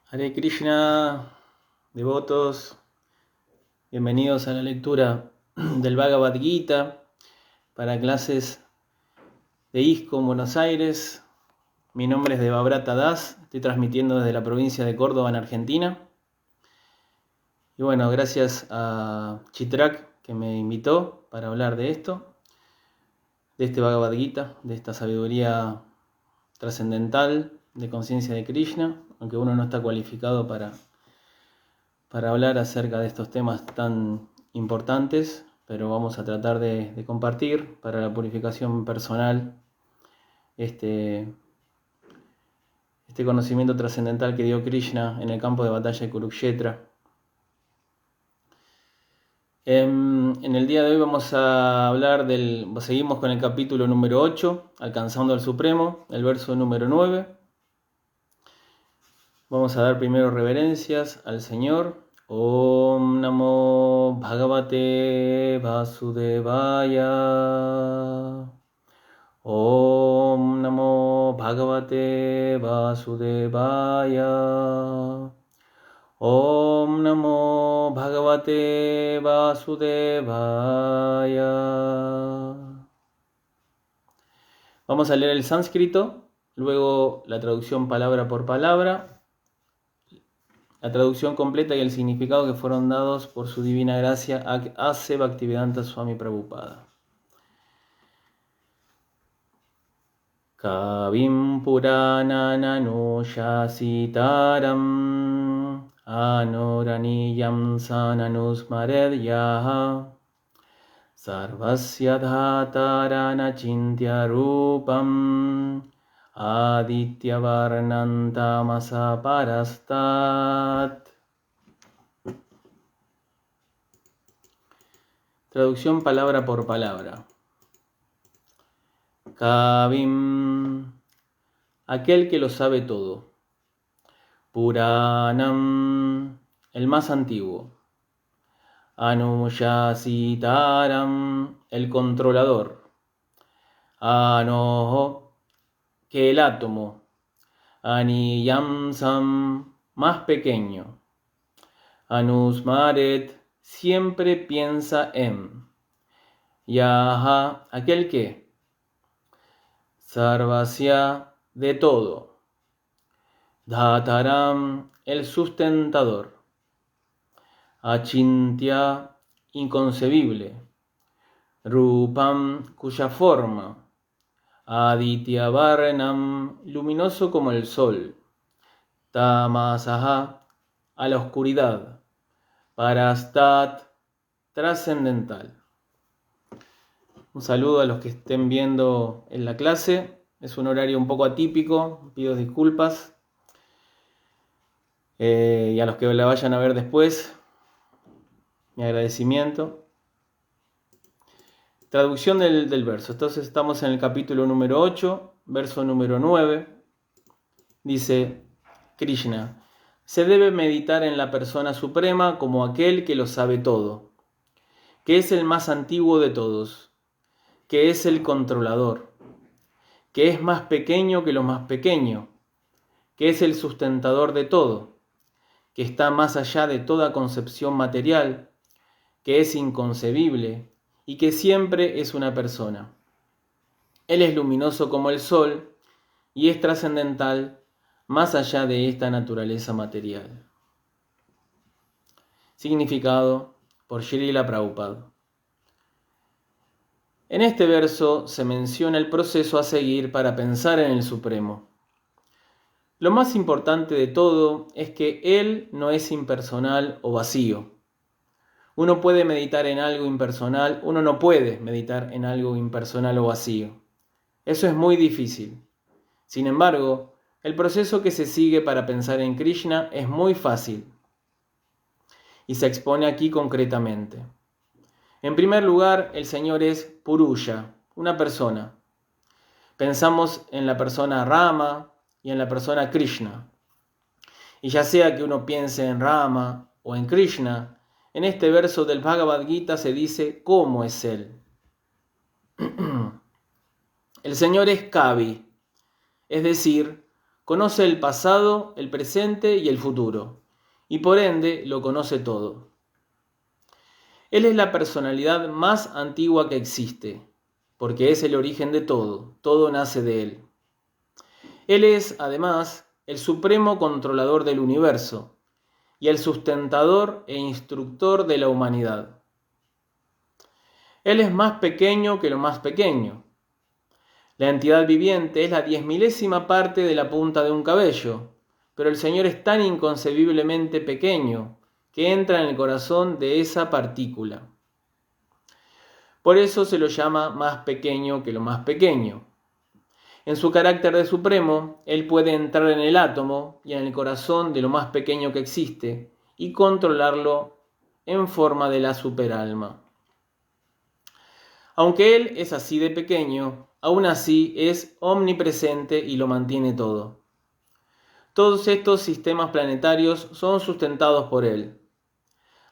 Hare Krishna, devotos, bienvenidos a la lectura del Bhagavad Gita para clases de ISKCON Buenos Aires. Mi nombre es Devabrata Das, estoy transmitiendo desde la provincia de Córdoba en Argentina. Y bueno, gracias a Chitrak que me invitó para hablar de esto, de este Bhagavad Gita, de esta sabiduría trascendental de conciencia de Krishna, aunque uno no está cualificado para hablar acerca de estos temas tan importantes, pero vamos a tratar de compartir para la purificación personal este conocimiento trascendental que dio Krishna en el campo de batalla de Kurukshetra. En el día de hoy vamos a hablar seguimos con el capítulo número 8, Alcanzando al Supremo, el verso número 9. Vamos a dar primero reverencias al Señor. Om Namo Bhagavate Vasudevaya. Om Namo Bhagavate Vasudevaya. Om Namo Bhagavate Vasudevaya. Vamos a leer el sánscrito, luego la traducción palabra por palabra, la traducción completa y el significado que fueron dados por su divina gracia a A.C. Bhaktivedanta Swami Prabhupada. Kavim Puranananushasitaram Anuraniyam Sananusmaredyaha Sarvasya Dhataranachintya Rupam Aditya Varnantamasa Parastat. Traducción palabra por palabra. Kavim, aquel que lo sabe todo. Puranam, el más antiguo. Anushasitaram, el controlador. Anoho, que el átomo. Aniyamsam, más pequeño. Anusmaret, siempre piensa en. Yaha, aquel que. Sarvasya, de todo. Dhataram, el sustentador. Achintya, inconcebible. Rupam, cuya forma. Aditya Varnam, luminoso como el sol. Tamasaha, a la oscuridad. Parastat, trascendental. Un saludo a los que estén viendo en la clase. Es un horario un poco atípico, pido disculpas. Y a los que la vayan a ver después, mi agradecimiento. Traducción del verso. Entonces estamos en el capítulo número 8, verso número 9. Dice Krishna: se debe meditar en la persona suprema como aquel que lo sabe todo, que es el más antiguo de todos, que es el controlador, que es más pequeño que lo más pequeño, que es el sustentador de todo, que está más allá de toda concepción material, que es inconcebible y que siempre es una persona. Él es luminoso como el sol y es trascendental más allá de esta naturaleza material. Significado por Srila Prabhupada. En este verso se menciona el proceso a seguir para pensar en el Supremo. Lo más importante de todo es que Él no es impersonal o vacío. Uno puede meditar en algo impersonal, uno no puede meditar en algo impersonal o vacío. Eso es muy difícil. Sin embargo, el proceso que se sigue para pensar en Krishna es muy fácil y se expone aquí concretamente. En primer lugar, el Señor es Purusha, una persona. Pensamos en la persona Rama y en la persona Krishna. Y ya sea que uno piense en Rama o en Krishna, en este verso del Bhagavad Gita se dice cómo es Él. El Señor es Kavi, es decir, conoce el pasado, el presente y el futuro, y por ende lo conoce todo. Él es la personalidad más antigua que existe, porque es el origen de todo nace de Él. Él es, además, el supremo controlador del universo y el sustentador e instructor de la humanidad. Él es más pequeño que lo más pequeño. La entidad viviente es la 10.000ª parte de la punta de un cabello, pero el Señor es tan inconcebiblemente pequeño que entra en el corazón de esa partícula. Por eso se lo llama más pequeño que lo más pequeño. En su carácter de supremo, Él puede entrar en el átomo y en el corazón de lo más pequeño que existe y controlarlo en forma de la superalma. Aunque Él es así de pequeño, aún así es omnipresente y lo mantiene todo. Todos estos sistemas planetarios son sustentados por Él.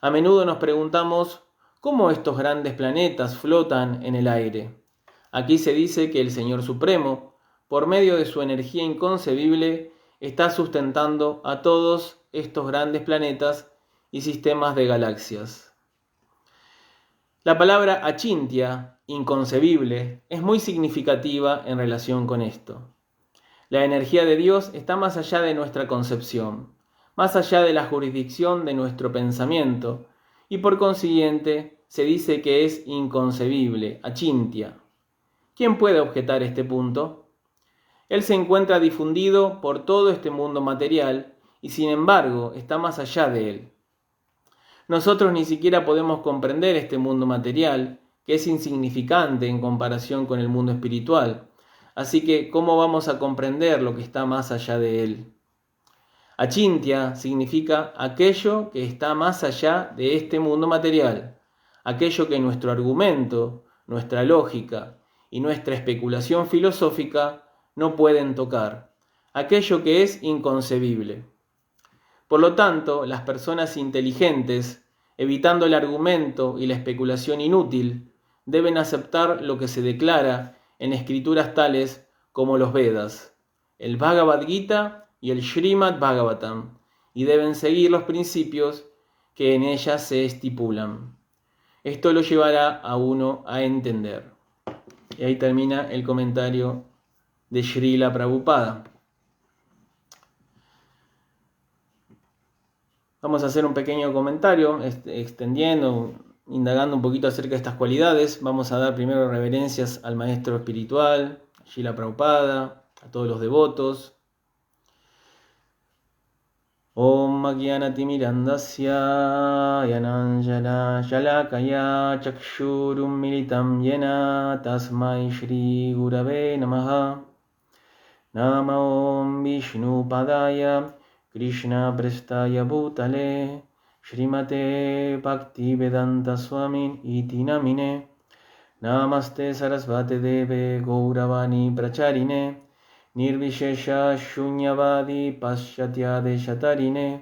A menudo nos preguntamos cómo estos grandes planetas flotan en el aire. Aquí se dice que el Señor Supremo, por medio de su energía inconcebible, está sustentando a todos estos grandes planetas y sistemas de galaxias. La palabra achintya, inconcebible, es muy significativa en relación con esto. La energía de Dios está más allá de nuestra concepción, más allá de la jurisdicción de nuestro pensamiento, y por consiguiente se dice que es inconcebible, achintya. ¿Quién puede objetar este punto? Él se encuentra difundido por todo este mundo material y sin embargo está más allá de él. Nosotros ni siquiera podemos comprender este mundo material, que es insignificante en comparación con el mundo espiritual. Así que, ¿cómo vamos a comprender lo que está más allá de él? Achintya significa aquello que está más allá de este mundo material, aquello que nuestro argumento, nuestra lógica y nuestra especulación filosófica no pueden tocar, aquello que es inconcebible. Por lo tanto, las personas inteligentes, evitando el argumento y la especulación inútil, deben aceptar lo que se declara en escrituras tales como los Vedas, el Bhagavad Gita y el Srimad Bhagavatam, y deben seguir los principios que en ellas se estipulan. Esto lo llevará a uno a entender. Y ahí termina el comentario de Srila Prabhupada. Vamos a hacer un pequeño comentario, extendiendo, indagando un poquito acerca de estas cualidades. Vamos a dar primero reverencias al maestro espiritual, Srila Prabhupada, a todos los devotos. Om Agyanatimirandasya Yananjana Shalakaya Chakshurum Militam Yena Tasmai Shri Gurave Namaha. Nama Om Vishnu Padaya Krishna Prestaya Bhutale Shrimate Bhaktivedanta Swamin Iti Namine Namaste Sarasvate Deve Gauravani Pracharine Nirvishesha Shunyavadi Paschatya Deshatarine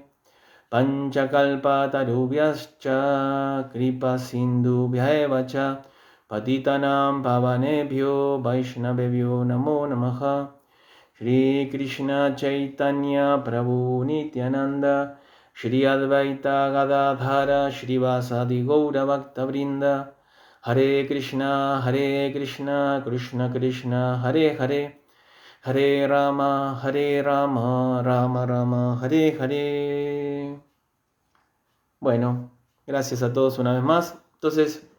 Panchakalpa Tarubhyascha Kripa Sindhubhyaevacha Patitanam Pavanebhyo Vaishnavebhyo Namo Namaha Shri Krishna Chaitanya Prabhu Nityananda Shri Advaita Gadadhara Shrivasadi Gaura Bhakta Vrinda Hare Krishna Krishna Krishna Hare Hare Hare Rama Rama Rama Hare Hare. Bueno, gracias a todos una vez más. Entonces,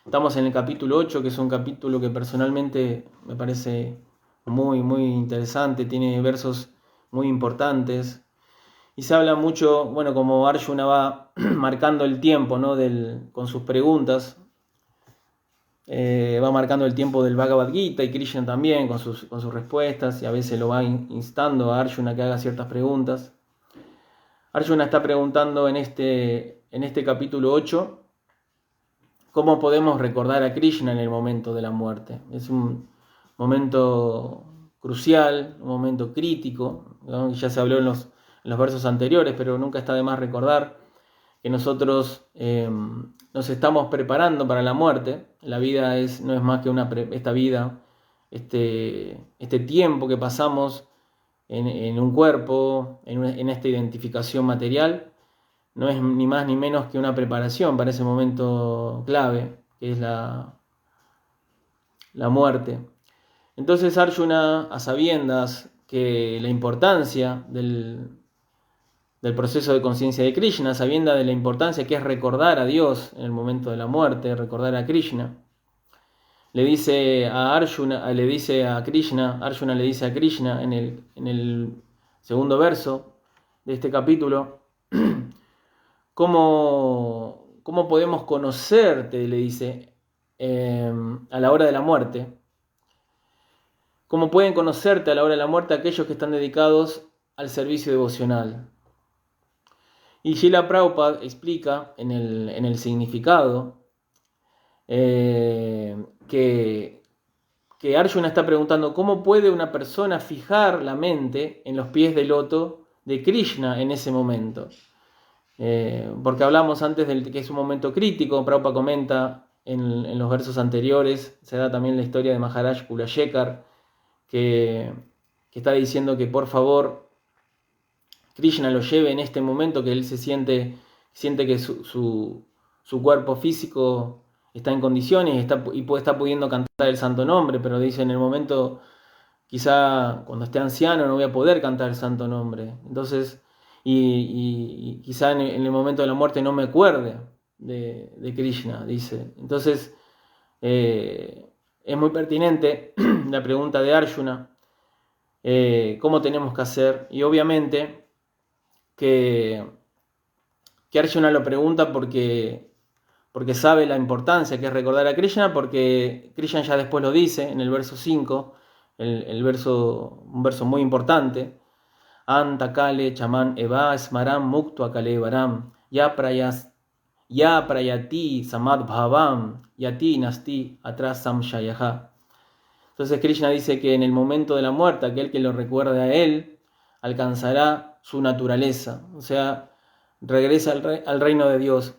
estamos en el capítulo 8, que es un capítulo que personalmente me parece muy interesante, tiene versos muy importantes y se habla mucho, bueno, como Arjuna va marcando el tiempo, ¿no? Con sus preguntas, va marcando el tiempo del Bhagavad Gita y Krishna también con sus respuestas, y a veces lo va instando a Arjuna que haga ciertas preguntas. Arjuna está preguntando en este capítulo 8 cómo podemos recordar a Krishna en el momento de la muerte. Es un momento crucial, un momento crítico, ¿no? Ya se habló en los versos anteriores, pero nunca está de más recordar que nosotros nos estamos preparando para la muerte. La vida no es más que esta vida, este tiempo que pasamos en un cuerpo, en esta identificación material, no es ni más ni menos que una preparación para ese momento clave, que es la muerte. Entonces Arjuna, a sabiendas que la importancia del proceso de conciencia de Krishna, a sabiendas de la importancia que es recordar a Dios en el momento de la muerte, recordar a Krishna, le dice a Arjuna, Arjuna le dice a Krishna en el segundo verso de este capítulo, ¿cómo podemos conocerte? Le dice, a la hora de la muerte. ¿Cómo pueden conocerte a la hora de la muerte aquellos que están dedicados al servicio devocional? Y Srila Prabhupada explica en el significado que Arjuna está preguntando cómo puede una persona fijar la mente en los pies del loto de Krishna en ese momento. Porque hablamos antes de que es un momento crítico. Prabhupada comenta en los versos anteriores, se da también la historia de Maharaj Kulashekar, que está diciendo que por favor Krishna lo lleve en este momento que él siente que su cuerpo físico está en condiciones y está pudiendo cantar el santo nombre, pero dice en el momento, quizá cuando esté anciano no voy a poder cantar el santo nombre. Entonces, y quizá en el momento de la muerte no me acuerde de Krishna, dice. Entonces, es muy pertinente la pregunta de Arjuna, cómo tenemos que hacer, y obviamente que Arjuna lo pregunta porque sabe la importancia que es recordar a Krishna, porque Krishna ya después lo dice en el verso 5, un verso muy importante, Anta kale chaman eva smaram muktua kale varam ya prayati samad bhavam yati nasti atras samshayaha. Entonces Krishna dice que en el momento de la muerte, aquel que lo recuerde a él, alcanzará su naturaleza, o sea, regresa al reino de Dios,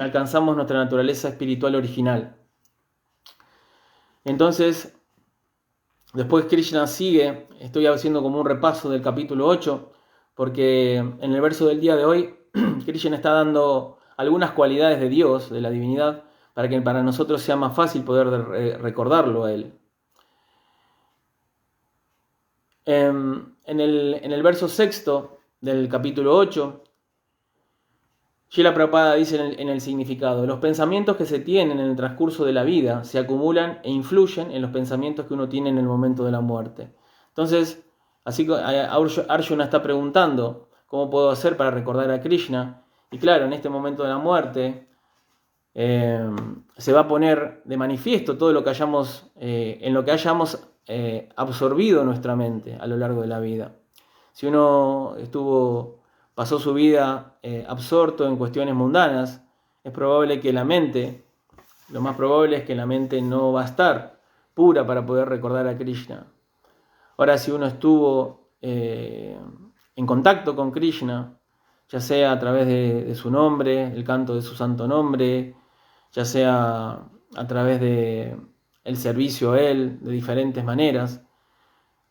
alcanzamos nuestra naturaleza espiritual original. Entonces, después Krishna sigue, estoy haciendo como un repaso del capítulo 8, porque en el verso del día de hoy, Krishna está dando algunas cualidades de Dios, de la divinidad, para que para nosotros sea más fácil poder recordarlo a Él. En el verso sexto del capítulo 8, Srila Prabhupada dice en el significado: los pensamientos que se tienen en el transcurso de la vida se acumulan e influyen en los pensamientos que uno tiene en el momento de la muerte. Entonces, así que Arjuna está preguntando, ¿cómo puedo hacer para recordar a Krishna? Y claro, en este momento de la muerte se va a poner de manifiesto todo lo que en lo que hayamos absorbido nuestra mente a lo largo de la vida. Si uno pasó su vida absorto en cuestiones mundanas, es probable que lo más probable es que la mente no va a estar pura para poder recordar a Krishna. Ahora, si uno estuvo en contacto con Krishna, ya sea a través de su nombre, el canto de su santo nombre, ya sea a través de el servicio a Él de diferentes maneras,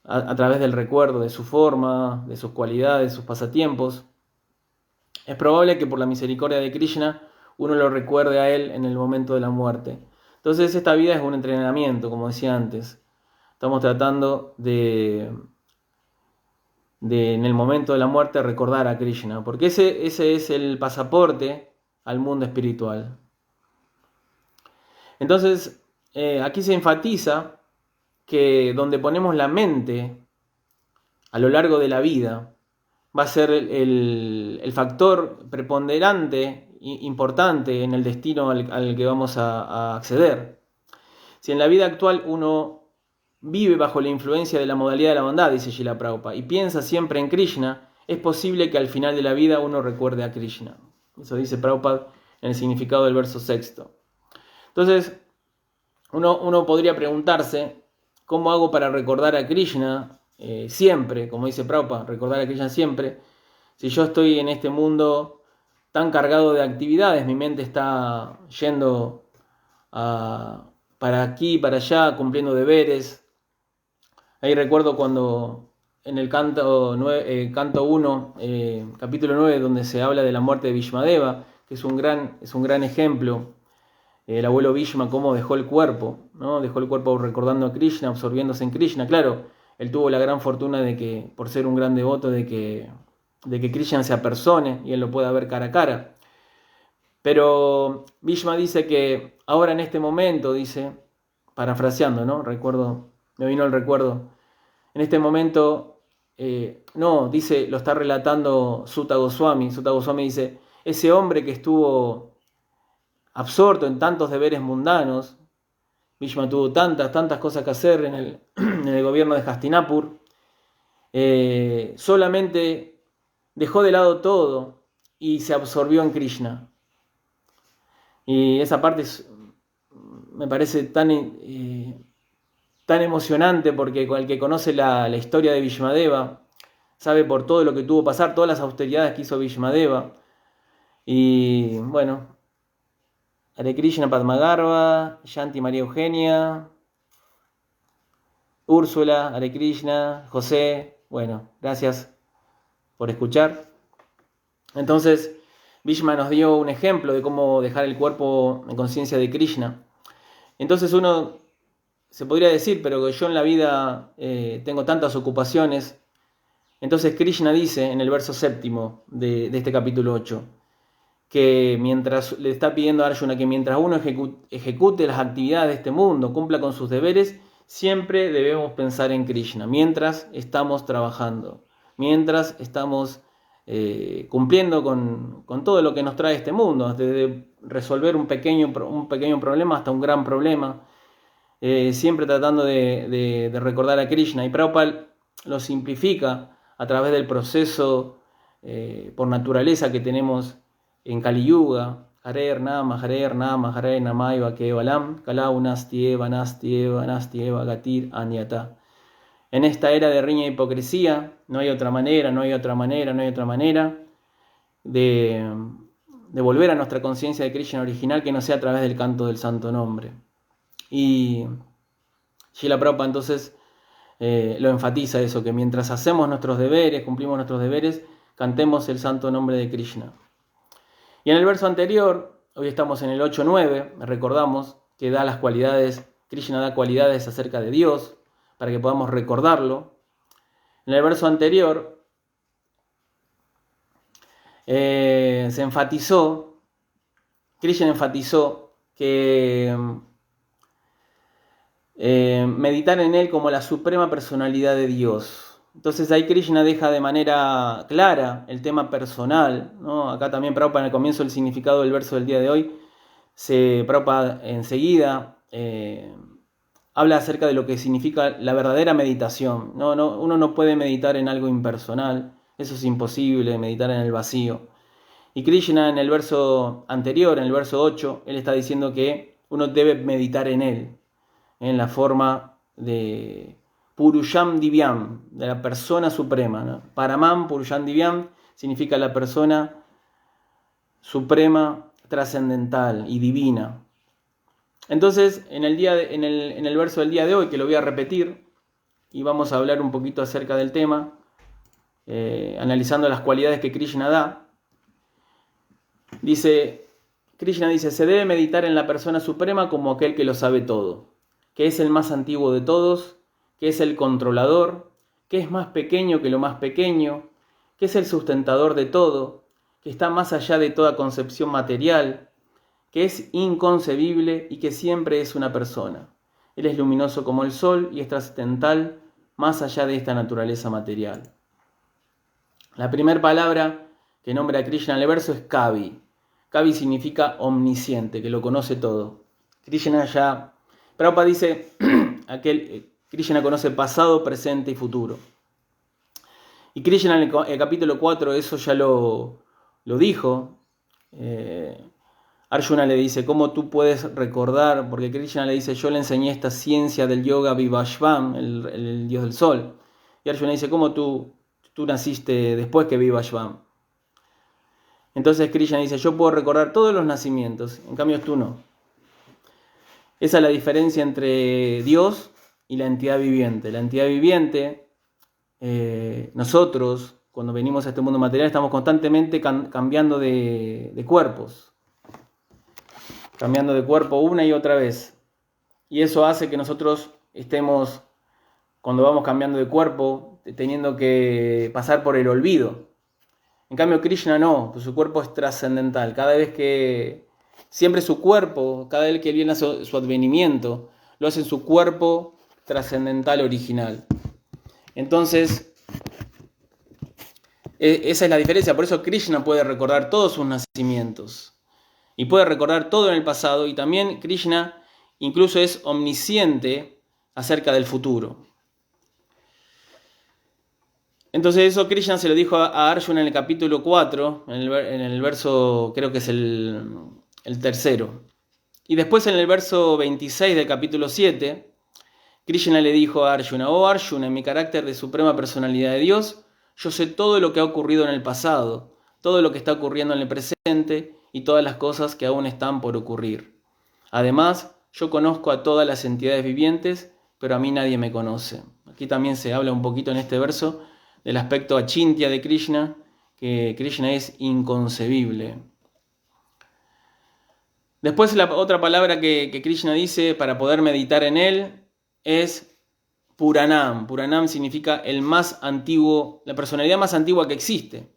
a través del recuerdo de su forma, de sus cualidades, de sus pasatiempos, es probable que por la misericordia de Krishna uno lo recuerde a Él en el momento de la muerte. Entonces esta vida es un entrenamiento, como decía antes. Estamos tratando de en el momento de la muerte recordar a Krishna, porque ese es el pasaporte al mundo espiritual. Entonces, aquí se enfatiza que donde ponemos la mente a lo largo de la vida va a ser el factor preponderante, importante en el destino al que vamos a acceder. Si en la vida actual uno vive bajo la influencia de la modalidad de la bondad, dice Srila Prabhupada, y piensa siempre en Krishna, es posible que al final de la vida uno recuerde a Krishna. Eso dice Prabhupada en el significado del verso sexto. Entonces, uno podría preguntarse, ¿cómo hago para recordar a Krishna siempre? Como dice Prabhupada, recordar a Krishna siempre. Si yo estoy en este mundo tan cargado de actividades, mi mente está yendo para aquí, para allá, cumpliendo deberes. Ahí recuerdo cuando en el canto 1, capítulo 9, donde se habla de la muerte de Bhishmadeva, que es un gran ejemplo. El abuelo Bhishma, cómo dejó el cuerpo, ¿no? Dejó el cuerpo recordando a Krishna, absorbiéndose en Krishna. Claro, él tuvo la gran fortuna de que, por ser un gran devoto, de que Krishna se apersone y él lo pueda ver cara a cara. Pero Bhishma dice que ahora en este momento, dice, parafraseando, ¿no? Me vino el recuerdo. En este momento, no, dice, lo está relatando Sutta Goswami. Sutta Goswami dice, ese hombre que estuvo absorto en tantos deberes mundanos, Bhishma tuvo tantas cosas que hacer en el gobierno de Hastinapur, solamente dejó de lado todo y se absorbió en Krishna. Y esa parte me parece tan emocionante, porque el que conoce la historia de Bhishmadeva sabe por todo lo que tuvo que pasar, todas las austeridades que hizo Bhishmadeva. Y bueno, Hare Krishna, Padma Shanti María Eugenia, Úrsula, Hare Krishna, José. Bueno, gracias por escuchar. Entonces, Bhishma nos dio un ejemplo de cómo dejar el cuerpo en conciencia de Krishna. Entonces uno se podría decir, pero que yo en la vida tengo tantas ocupaciones. Entonces Krishna dice en el verso 7 de este capítulo 8, que mientras le está pidiendo a Arjuna que mientras uno ejecute las actividades de este mundo, cumpla con sus deberes, siempre debemos pensar en Krishna, mientras estamos trabajando, mientras estamos cumpliendo con todo lo que nos trae este mundo, desde resolver un pequeño problema hasta un gran problema, siempre tratando de recordar a Krishna. Y Prabhupada lo simplifica a través del proceso por naturaleza que tenemos en Kali Yuga, Hare Nama, Hare Namaiva Kevalam, Kalau Nastieva, Nastieva, Nastieva, Gatir, Anyata. En esta era de riña e hipocresía, no hay otra manera de volver a nuestra conciencia de Krishna original que no sea a través del canto del santo nombre. Y Srila Prabhupada entonces lo enfatiza eso, que mientras hacemos nuestros deberes, cumplimos nuestros deberes, cantemos el santo nombre de Krishna. Y en el verso anterior, hoy estamos en el 8.9, recordamos que da las cualidades, Krishna da cualidades acerca de Dios, para que podamos recordarlo. En el verso anterior Krishna enfatizó que meditar en él como la suprema personalidad de Dios. Entonces ahí Krishna deja de manera clara el tema personal, ¿no? Acá también Prabhupada en el comienzo del significado del verso del día de hoy, Prabhupada enseguida habla acerca de lo que significa la verdadera meditación. Uno no puede meditar en algo impersonal, eso es imposible, meditar en el vacío. Y Krishna en el verso anterior, en el verso 8, él está diciendo que uno debe meditar en él, en la forma de Purusham Divyam, de la persona suprema, ¿no? Paramam Purusham Divyam significa la persona suprema, trascendental y divina. Entonces, en el verso del día de hoy, que lo voy a repetir, y vamos a hablar un poquito acerca del tema, analizando las cualidades que Krishna da, Krishna dice, se debe meditar en la persona suprema como aquel que lo sabe todo, que es el más antiguo de todos, que es el controlador, que es más pequeño que lo más pequeño, que es el sustentador de todo, que está más allá de toda concepción material, que es inconcebible y que siempre es una persona. Él es luminoso como el sol y es trascendental más allá de esta naturaleza material. La primera palabra que nombra a Krishna en el verso es Kavi. Kavi significa omnisciente, que lo conoce todo. Prabhupada dice, Krishna conoce pasado, presente y futuro. Y Krishna en el capítulo 4 eso ya lo dijo. Arjuna le dice, ¿cómo tú puedes recordar? Porque Krishna le dice, yo le enseñé esta ciencia del yoga Vivashvam, el dios del sol. Y Arjuna dice, ¿cómo tú naciste después que Vivashvam? Entonces Krishna dice, yo puedo recordar todos los nacimientos, en cambio tú no. Esa es la diferencia entre Dios y la entidad viviente. La entidad viviente nosotros, cuando venimos a este mundo material, estamos constantemente cambiando de cuerpos. Cambiando de cuerpo una y otra vez. Y eso hace que nosotros estemos, cuando vamos cambiando de cuerpo, teniendo que pasar por el olvido. En cambio Krishna no, pues su cuerpo es trascendental. Siempre su cuerpo, cada vez que viene su advenimiento, lo hace en su cuerpo trascendental original. Entonces, esa es la diferencia. Por eso Krishna puede recordar todos sus nacimientos. Y puede recordar todo en el pasado. Y también Krishna incluso es omnisciente acerca del futuro. Entonces eso Krishna se lo dijo a Arjuna en el capítulo 4, en el verso, creo que es el tercero. Y después en el verso 26 del capítulo 7, Krishna le dijo a Arjuna: oh Arjuna, en mi carácter de suprema personalidad de Dios, yo sé todo lo que ha ocurrido en el pasado, todo lo que está ocurriendo en el presente y todas las cosas que aún están por ocurrir. Además, yo conozco a todas las entidades vivientes, pero a mí nadie me conoce. Aquí también se habla un poquito en este verso del aspecto achintya de Krishna, que Krishna es inconcebible. Después la otra palabra que Krishna dice para poder meditar en él es Puranam. Puranam significa el más antiguo, la personalidad más antigua que existe.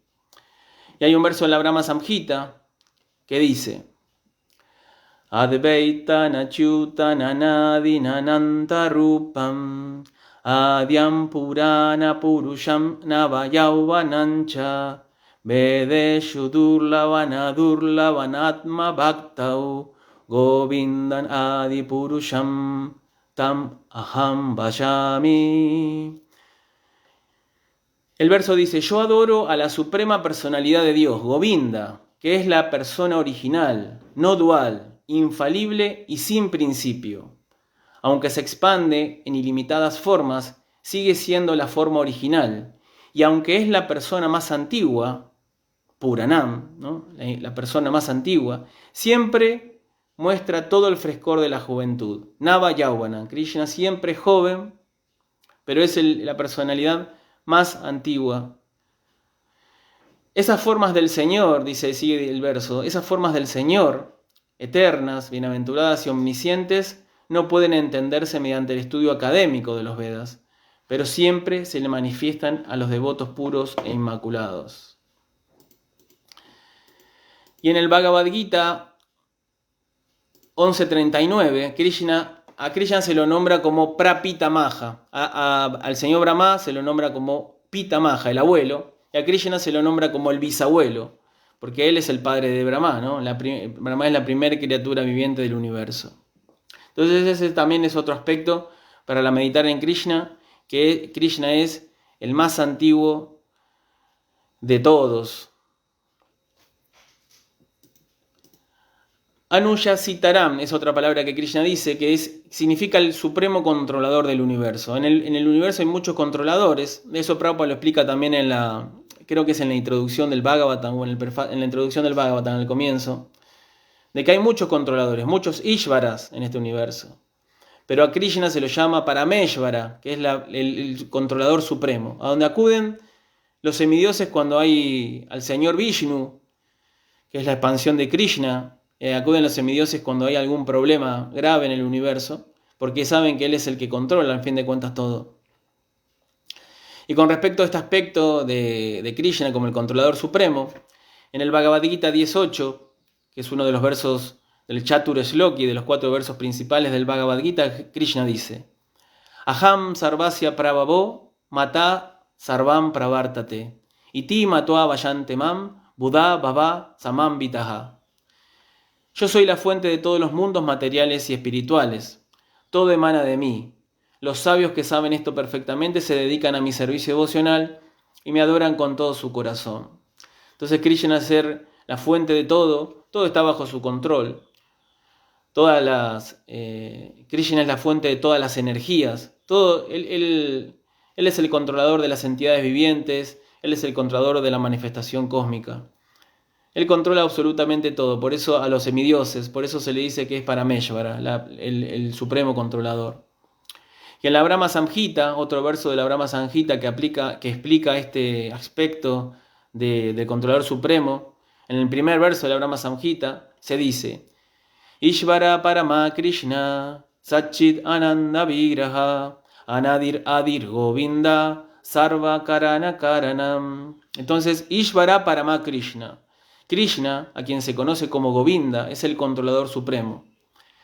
Y hay un verso en la Brahma Samhita que dice: Advaita Nachuta Nanadi Nananta Rupam Adyam Purana Purusham Navayauvanancha Vedeshu Durlavanatma Bhaktau Govindan Adi Purusham Tam Aham Vayami. El verso dice: yo adoro a la suprema personalidad de Dios, Govinda, que es la persona original, no dual, infalible y sin principio. Aunque se expande en ilimitadas formas, sigue siendo la forma original. Y aunque es la persona más antigua, Puranam, ¿no? La persona más antigua, siempre muestra todo el frescor de la juventud. Nava Yauvana, Krishna siempre joven, pero es la personalidad más antigua. Esas formas del Señor, sigue el verso, esas formas del Señor, eternas, bienaventuradas y omniscientes, no pueden entenderse mediante el estudio académico de los Vedas, pero siempre se le manifiestan a los devotos puros e inmaculados. Y en el Bhagavad Gita 11.39, a Krishna se lo nombra como Prapitamaha, al señor Brahma se lo nombra como Pitamaha, el abuelo, y a Krishna se lo nombra como el bisabuelo, porque él es el padre de Brahma, ¿no? Brahma es la primera criatura viviente del universo. Entonces ese también es otro aspecto para meditar en Krishna, que Krishna es el más antiguo de todos. Anujasitaram es otra palabra que Krishna dice, que significa el supremo controlador del universo. En el universo hay muchos controladores, eso Prabhupada lo explica también creo que es en la introducción del Bhagavatam, o en la introducción del Bhagavatam, al comienzo, de que hay muchos controladores, muchos Ishvaras en este universo. Pero a Krishna se lo llama Parameshvara, que es el controlador supremo, a donde acuden los semidioses cuando hay al señor Vishnu, que es la expansión de Krishna. Acuden los semidioses cuando hay algún problema grave en el universo, porque saben que él es el que controla, al fin de cuentas, todo. Y con respecto a este aspecto de Krishna como el controlador supremo, en el Bhagavad Gita 18, que es uno de los versos del Chatur Shloki, de los 4 versos principales del Bhagavad Gita, Krishna dice: Aham sarvasya prabhavo mata sarvam pravartate iti matva vayante mam buddha bhava samam vitaha. Yo soy la fuente de todos los mundos materiales y espirituales. Todo emana de mí. Los sabios que saben esto perfectamente se dedican a mi servicio devocional y me adoran con todo su corazón. Entonces Krishna, al ser la fuente de todo está bajo su control. Krishna es la fuente de todas las energías. Él es el controlador de las entidades vivientes, él es el controlador de la manifestación cósmica. Él controla absolutamente todo, por eso a los semidioses, por eso se le dice que es Parameshvara, el supremo controlador. Y en la Brahma Samhita, otro verso de la Brahma Samhita que explica este aspecto del controlador supremo, en el primer verso de la Brahma Samhita se dice: Ishvara Parama Krishna Satchit Ananda Vigraha Anadir Adir Govinda Sarva Karana Karanam. Entonces, Ishvara Parama Krishna. Krishna, a quien se conoce como Govinda, es el controlador supremo.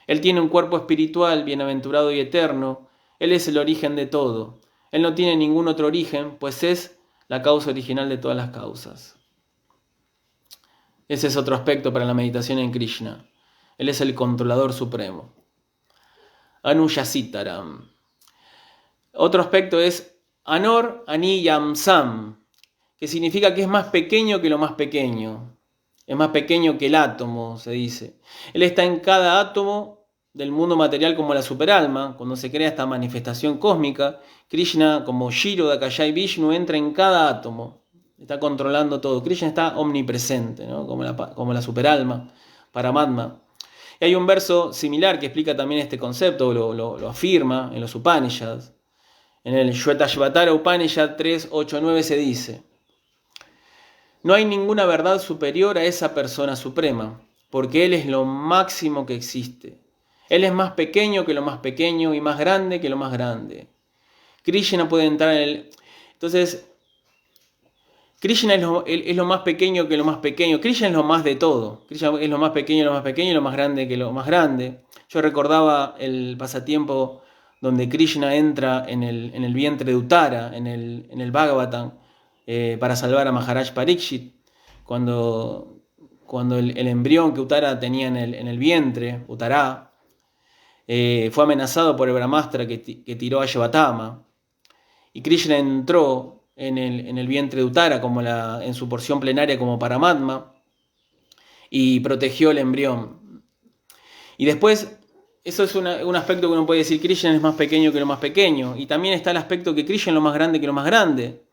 Él tiene un cuerpo espiritual bienaventurado y eterno. Él es el origen de todo. Él no tiene ningún otro origen, pues es la causa original de todas las causas. Ese es otro aspecto para la meditación en Krishna. Él es el controlador supremo. Anuyasitaram. Otro aspecto es Anor Ani Yamsam, que significa que es más pequeño que lo más pequeño. Es más pequeño que el átomo, se dice. Él está en cada átomo del mundo material como la superalma. Cuando se crea esta manifestación cósmica, Krishna, como Shiro, Dakashai, Vishnu, entra en cada átomo. Está controlando todo. Krishna está omnipresente, ¿no? como la superalma, Paramatma. Y hay un verso similar que explica también este concepto, lo afirma en los Upanishads. En el Shvetashvatara Upanishad 3.8.9 se dice: no hay ninguna verdad superior a esa persona suprema, porque Él es lo máximo que existe. Él es más pequeño que lo más pequeño y más grande que lo más grande. Krishna puede entrar en el... Entonces, Krishna es lo más pequeño que lo más pequeño. Krishna es lo más de todo. Krishna es lo más pequeño que lo más pequeño y lo más grande que lo más grande. Yo recordaba el pasatiempo donde Krishna entra en el vientre de Uttara, en el Bhagavatam, para salvar a Maharaj Parikshit, cuando el embrión que Uttara tenía en el vientre, Uttara, fue amenazado por el Brahmastra que tiró a Shvatama, y Krishna entró en el vientre de Uttara en su porción plenaria como Paramatma y protegió el embrión. Y después, eso es un aspecto que uno puede decir: Krishna es más pequeño que lo más pequeño, y también está el aspecto que Krishna es lo más grande que lo más grande.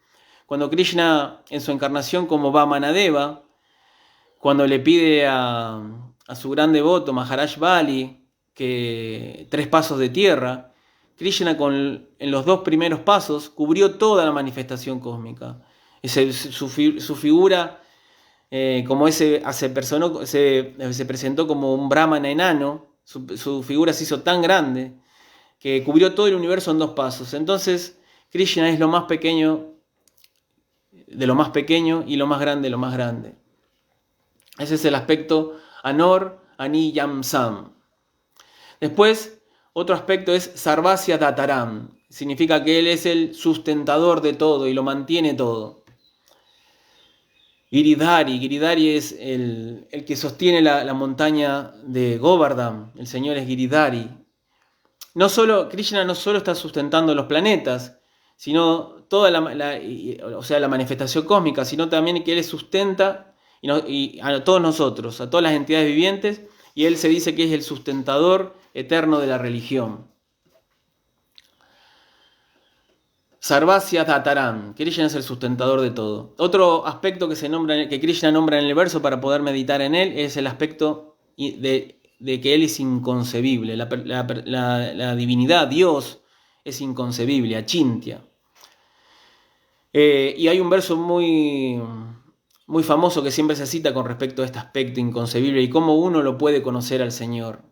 Cuando Krishna, en su encarnación como Vamanadeva, cuando le pide a su gran devoto Maharaj Bali que 3 pasos de tierra, Krishna en los 2 primeros pasos cubrió toda la manifestación cósmica. Su figura como se presentó como un brahmana enano, su figura se hizo tan grande que cubrió todo el universo en 2 pasos. Entonces Krishna es lo más pequeño de lo más pequeño y lo más grande de lo más grande. Ese es el aspecto Anor Ani Yamsam. Después, otro aspecto es Sarvasya Dataram. Significa que Él es el sustentador de todo y lo mantiene todo. Giridhari es el que sostiene la montaña de Govardhan. El Señor es Giridhari. Krishna no solo está sustentando los planetas, sino toda la manifestación cósmica, sino también que Él sustenta y a todos nosotros, a todas las entidades vivientes, y Él se dice que es el sustentador eterno de la religión. Sarvasya Dhataram, Krishna es el sustentador de todo. Otro aspecto que Krishna nombra en el verso para poder meditar en él es el aspecto de que Él es inconcebible. La divinidad, Dios, es inconcebible, achintya. Y hay un verso muy famoso que siempre se cita con respecto a este aspecto inconcebible y cómo uno lo puede conocer al Señor.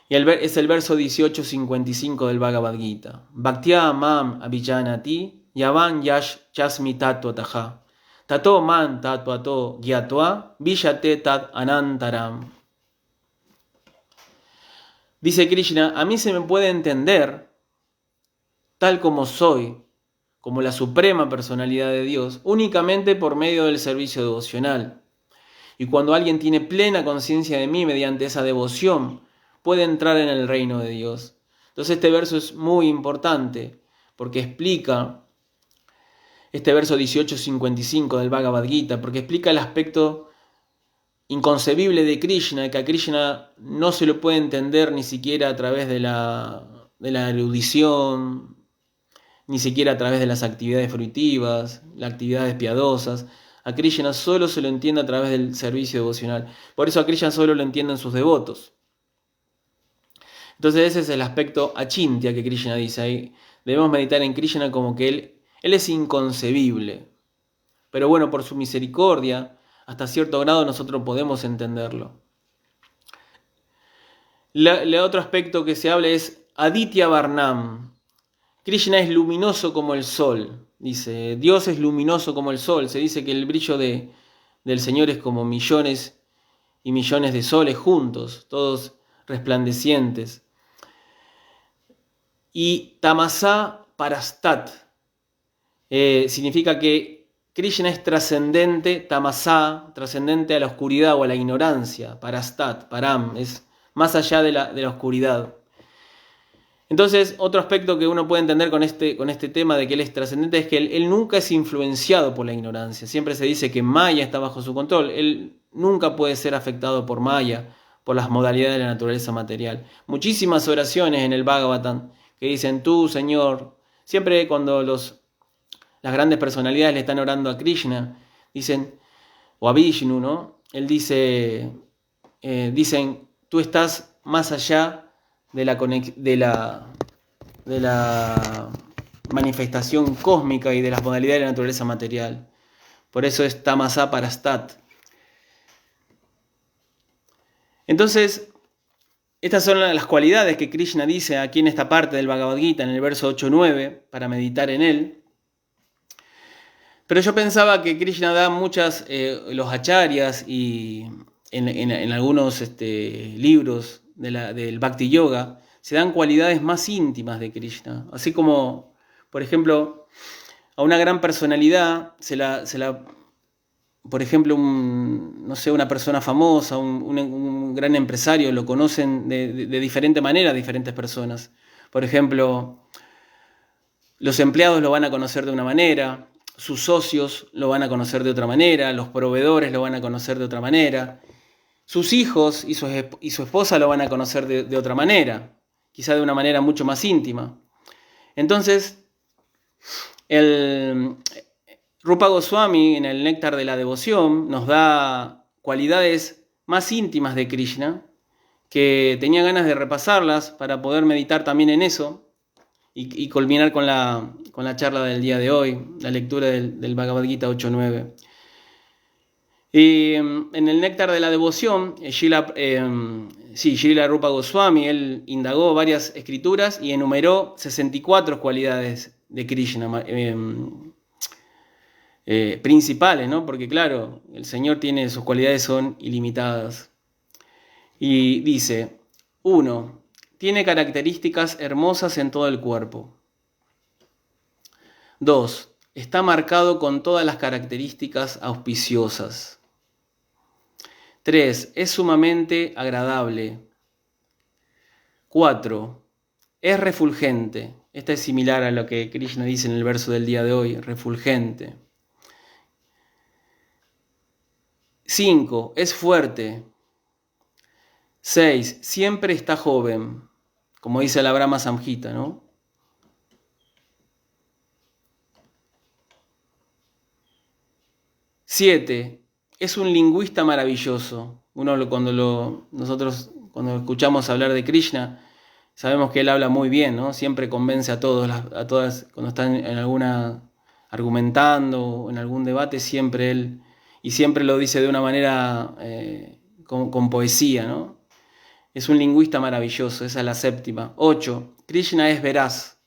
Y es el verso 18.55 del Bhagavad Gita. Bhaktya mam abhijanati yavan yash chasmi tattva taha. Tato man tattvato gyatva vishate tat anantaram. Dice Krishna: a mí se me puede entender tal como soy, como la suprema personalidad de Dios, únicamente por medio del servicio devocional. Y cuando alguien tiene plena conciencia de mí mediante esa devoción, puede entrar en el reino de Dios. Entonces este verso es muy importante porque explica, este verso 18.55 del Bhagavad Gita, porque explica el aspecto inconcebible de Krishna, que a Krishna no se lo puede entender ni siquiera a través de la erudición, ni siquiera a través de las actividades fruitivas, las actividades piadosas. A Krishna solo se lo entiende a través del servicio devocional. Por eso a Krishna solo lo entienden sus devotos. Entonces ese es el aspecto achintya que Krishna dice ahí. Debemos meditar en Krishna como que Él es inconcebible. Pero bueno, por su misericordia, hasta cierto grado nosotros podemos entenderlo. El otro aspecto que se habla es Aditya Varnam. Krishna es luminoso como el sol. Dice, Dios es luminoso como el sol. Se dice que el brillo del Señor es como millones y millones de soles juntos, todos resplandecientes. Y Tamasa Parastat significa que Krishna es trascendente, Tamasa, trascendente a la oscuridad o a la ignorancia, Parastat, Param, es más allá de la oscuridad. Entonces, otro aspecto que uno puede entender con este tema de que él es trascendente es que él nunca es influenciado por la ignorancia. Siempre se dice que Maya está bajo su control. Él nunca puede ser afectado por Maya, por las modalidades de la naturaleza material. Muchísimas oraciones en el Bhagavatam que dicen, tú, Señor, siempre cuando las grandes personalidades le están orando a Krishna, dicen, o a Vishnu, ¿no? Él dice, dicen, tú estás más allá de la manifestación cósmica y de las modalidades de la naturaleza material. Por eso es Tamasa Parastat. Entonces, estas son las cualidades que Krishna dice aquí en esta parte del Bhagavad Gita, en el verso 8-9, para meditar en él. Pero yo pensaba que Krishna da muchas, los acharyas y en algunos libros del Bhakti Yoga, se dan cualidades más íntimas de Krishna. Así como, por ejemplo, a una gran personalidad por ejemplo, una persona famosa, un gran empresario, lo conocen de diferente manera diferentes personas. Por ejemplo, los empleados lo van a conocer de una manera, sus socios lo van a conocer de otra manera, los proveedores lo van a conocer de otra manera, sus hijos y su esposa lo van a conocer de otra manera, quizá de una manera mucho más íntima. Entonces, el Rupa Goswami en el Néctar de la Devoción nos da cualidades más íntimas de Krishna, que tenía ganas de repasarlas para poder meditar también en eso y culminar con la charla del día de hoy, la lectura del Bhagavad Gita 8.9. Y en el Néctar de la Devoción, Srila Rupa Goswami, él indagó varias escrituras y enumeró 64 cualidades de Krishna, principales, ¿no? Porque claro, el Señor tiene, sus cualidades son ilimitadas. Y dice, 1. Tiene características hermosas en todo el cuerpo. 2. Está marcado con todas las características auspiciosas. 3. Es sumamente agradable. 4. Es refulgente. Esta es similar a lo que Krishna dice en el verso del día de hoy, refulgente. 5. Es fuerte. 6. Siempre está joven, como dice la Brahma Samhita, ¿no? 7. Es un lingüista maravilloso. Nosotros cuando escuchamos hablar de Krishna, sabemos que él habla muy bien, ¿no? Siempre convence a todas, cuando están en alguna argumentando o en algún debate, siempre lo dice de una manera con poesía, ¿no? Es un lingüista maravilloso, esa es la 7. 8. Krishna es veraz.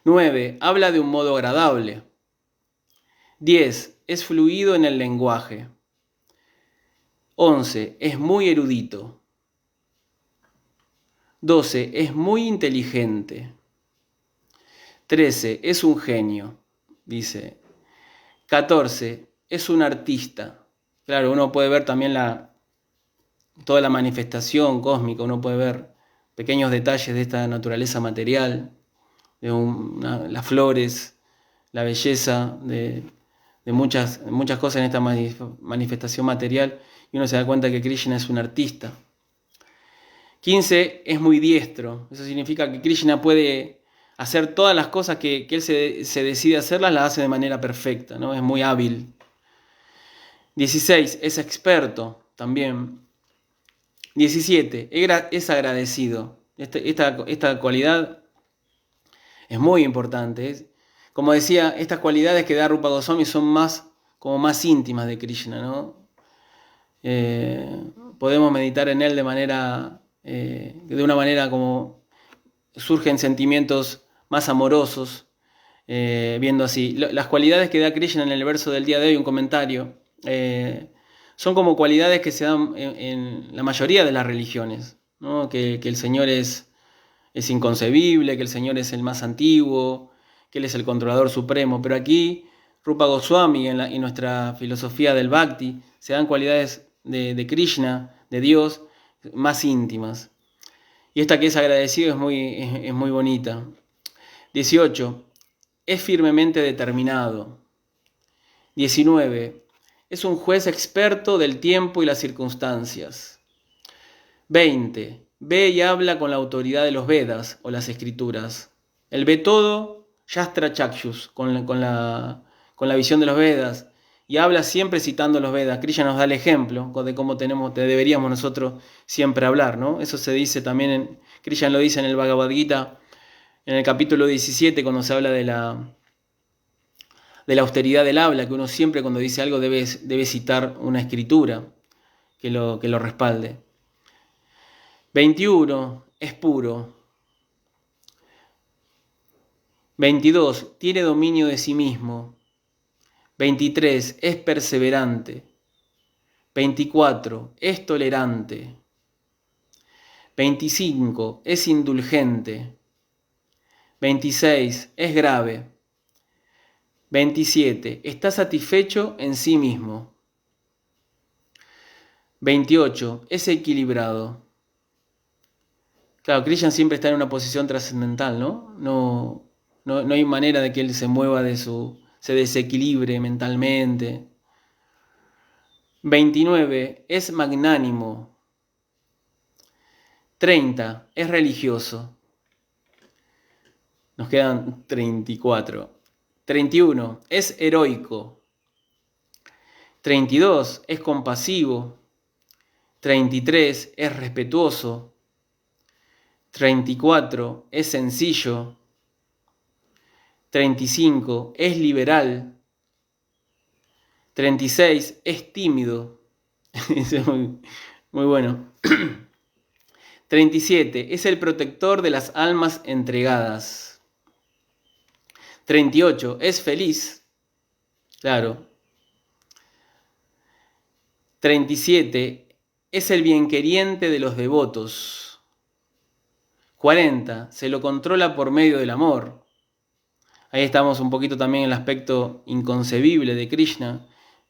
9. Habla de un modo agradable. 10. Es fluido en el lenguaje. 11. Es muy erudito. 12. Es muy inteligente. 13. Es un genio, dice. 14. Es un artista. Claro, uno puede ver también toda la manifestación cósmica, uno puede ver pequeños detalles de esta naturaleza material, las flores, la belleza de muchas cosas en esta manifestación material, y uno se da cuenta que Krishna es un artista. 15. Es muy diestro. Eso significa que Krishna puede hacer todas las cosas que él se decide hacerlas, las hace de manera perfecta, ¿no? Es muy hábil. 16. Es experto también. 17. Es agradecido. Esta cualidad es muy importante. Como decía, estas cualidades que da Rupa Goswami son como más íntimas de Krishna, ¿no? Podemos meditar en él de una manera como surgen sentimientos más amorosos, viendo así. Las cualidades que da Krishna en el verso del día de hoy, un comentario, son como cualidades que se dan en la mayoría de las religiones, ¿no? Que el Señor es inconcebible, que el Señor es el más antiguo, que Él es el controlador supremo, pero aquí Rupa Goswami en nuestra filosofía del Bhakti se dan cualidades de Krishna, de Dios, más íntimas. Y esta que es agradecido es muy bonita. 18. Es firmemente determinado. 19. Es un juez experto del tiempo y las circunstancias. 20. Ve y habla con la autoridad de los Vedas o las escrituras. Él ve todo, Shastra Chakshus, con la visión de los Vedas, y habla siempre citando los Vedas. Krishna nos da el ejemplo de cómo deberíamos nosotros siempre hablar, ¿no? Eso se dice también, Krishna lo dice en el Bhagavad Gita, en el capítulo 17, cuando se habla de la austeridad del habla, que uno siempre cuando dice algo debe citar una escritura que lo respalde. 21. Es puro. 22. Tiene dominio de sí mismo. 23. Es perseverante. 24. Es tolerante. 25. Es indulgente. 26. Es grave. 27. Está satisfecho en sí mismo. 28. Es equilibrado. Claro, Krishna siempre está en una posición trascendental, ¿no? No hay manera de que él se mueva se desequilibre mentalmente. 29. Es magnánimo. 30. Es religioso. Nos quedan 34. 31. Es heroico. 32. Es compasivo. 33. Es respetuoso. 34. Es sencillo. 35. Es liberal. 36. Es tímido. Eso es muy bueno. 37. Es el protector de las almas entregadas. 38. Es feliz. Claro. 37. Es el bienqueriente de los devotos. 40. Se lo controla por medio del amor. Ahí estamos un poquito también en el aspecto inconcebible de Krishna,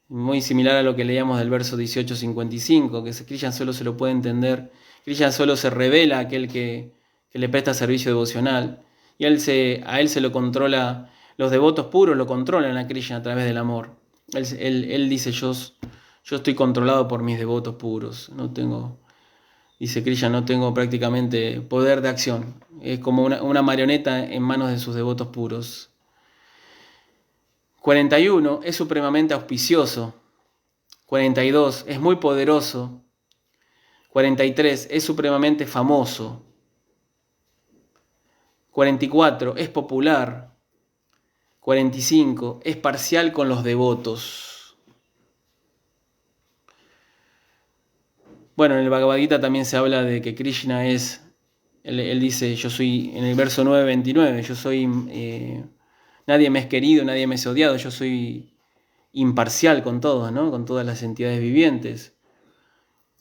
muy similar a lo que leíamos del verso 18:55, que Krishna solo se lo puede entender, Krishna solo se revela a aquel que le presta servicio devocional, y a él se lo controla, los devotos puros lo controlan a Krishna a través del amor. Él dice, yo estoy controlado por mis devotos puros, dice Krishna, no tengo prácticamente poder de acción. Es como una marioneta en manos de sus devotos puros. 41. Es supremamente auspicioso. 42. Es muy poderoso. 43. Es supremamente famoso. 44. Es popular. 45. Es parcial con los devotos. Bueno, en el Bhagavad Gita también se habla de que Krishna es, él dice, yo soy, en el verso 9:29, yo soy, nadie me es querido, nadie me es odiado, yo soy imparcial con todos, ¿no? Con todas las entidades vivientes.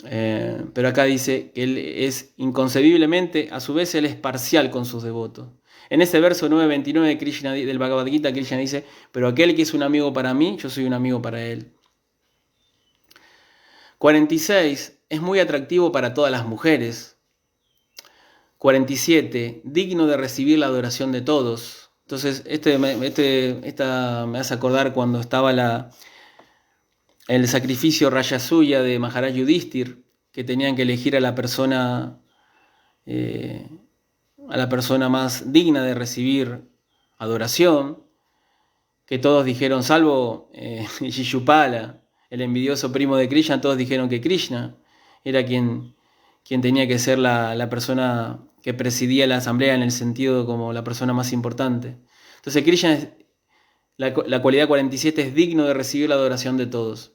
Pero acá dice que él es inconcebiblemente, a su vez él es parcial con sus devotos. En ese verso 9:29 del Bhagavad Gita, Krishna dice, pero aquel que es un amigo para mí, yo soy un amigo para él. 46. Es muy atractivo para todas las mujeres. 47. Digno de recibir la adoración de todos. Entonces, esta me hace acordar cuando estaba el sacrificio Rajasuya de Maharaj Yudhishthir, que tenían que elegir a la persona más digna de recibir adoración, que todos dijeron, salvo Shishupala, el envidioso primo de Krishna, todos dijeron que Krishna era quien quien tenía que ser la persona que presidía la asamblea en el sentido como la persona más importante. Entonces Krishna, la cualidad 47 es digno de recibir la adoración de todos.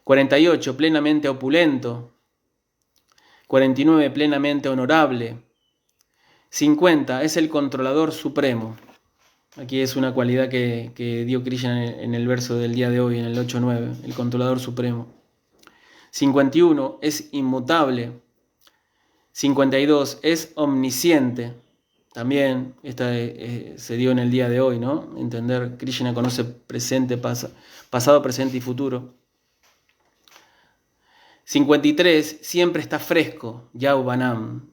48, plenamente opulento. 49, plenamente honorable. 50, es el controlador supremo. Aquí es una cualidad que dio Krishna en el verso del día de hoy, en el 8.9, el controlador supremo. 51, es inmutable. 52, es omnisciente. También esta se dio en el día de hoy, ¿no? Entender, Krishna conoce presente, pasado, presente y futuro. 53, siempre está fresco, Yauvanam.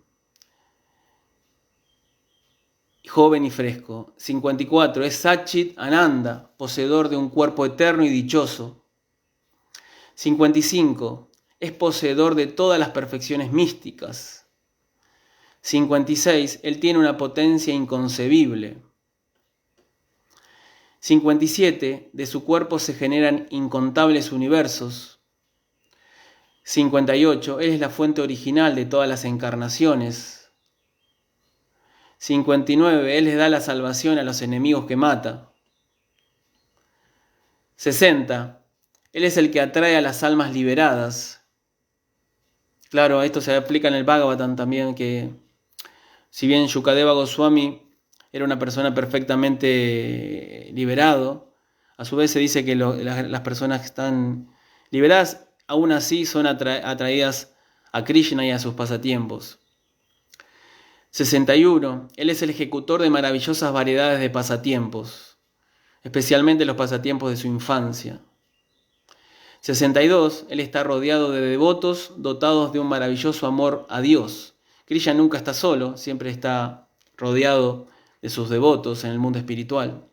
Joven y fresco. 54, es Satchit Ananda, poseedor de un cuerpo eterno y dichoso. 55, es poseedor de todas las perfecciones místicas. 56, él tiene una potencia inconcebible. 57, de su cuerpo se generan incontables universos. 58, él es la fuente original de todas las encarnaciones. 59, él les da la salvación a los enemigos que mata. 60, él es el que atrae a las almas liberadas. Claro, esto se aplica en el Bhagavatam también, que si bien Shukadeva Goswami era una persona perfectamente liberado, a su vez se dice que las personas que están liberadas aún así son atraídas a Krishna y a sus pasatiempos. 61. Él es el ejecutor de maravillosas variedades de pasatiempos, especialmente los pasatiempos de su infancia. 62. Él está rodeado de devotos dotados de un maravilloso amor a Dios. Krishna nunca está solo, siempre está rodeado de sus devotos en el mundo espiritual.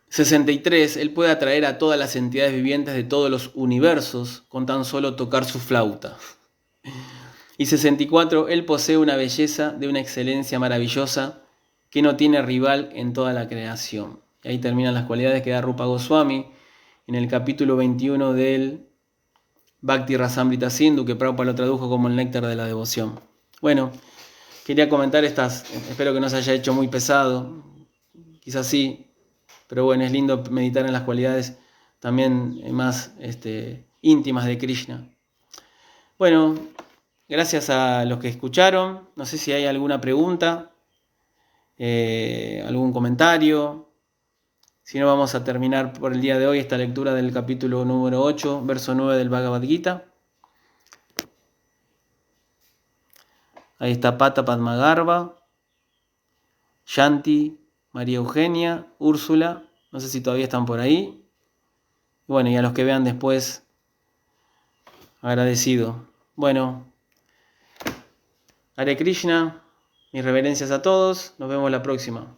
63. Él puede atraer a todas las entidades vivientes de todos los universos con tan solo tocar su flauta. Y 64. Él posee una belleza de una excelencia maravillosa que no tiene rival en toda la creación. Y ahí terminan las cualidades que da Rupa Goswami en el capítulo 21 del Bhakti Rasamrita Sindhu, que Prabhupada lo tradujo como el néctar de la devoción. Bueno, quería comentar estas, espero que no se haya hecho muy pesado, quizás sí, pero bueno, es lindo meditar en las cualidades también más íntimas de Krishna. Bueno, gracias a los que escucharon, no sé si hay alguna pregunta, algún comentario. Si no, vamos a terminar por el día de hoy esta lectura del capítulo número 8, verso 9 del Bhagavad Gita. Ahí está Pata Padmagarba, Shanti, María Eugenia, Úrsula, no sé si todavía están por ahí. Bueno, y a los que vean después, agradecido. Bueno, Hare Krishna, mis reverencias a todos, nos vemos la próxima.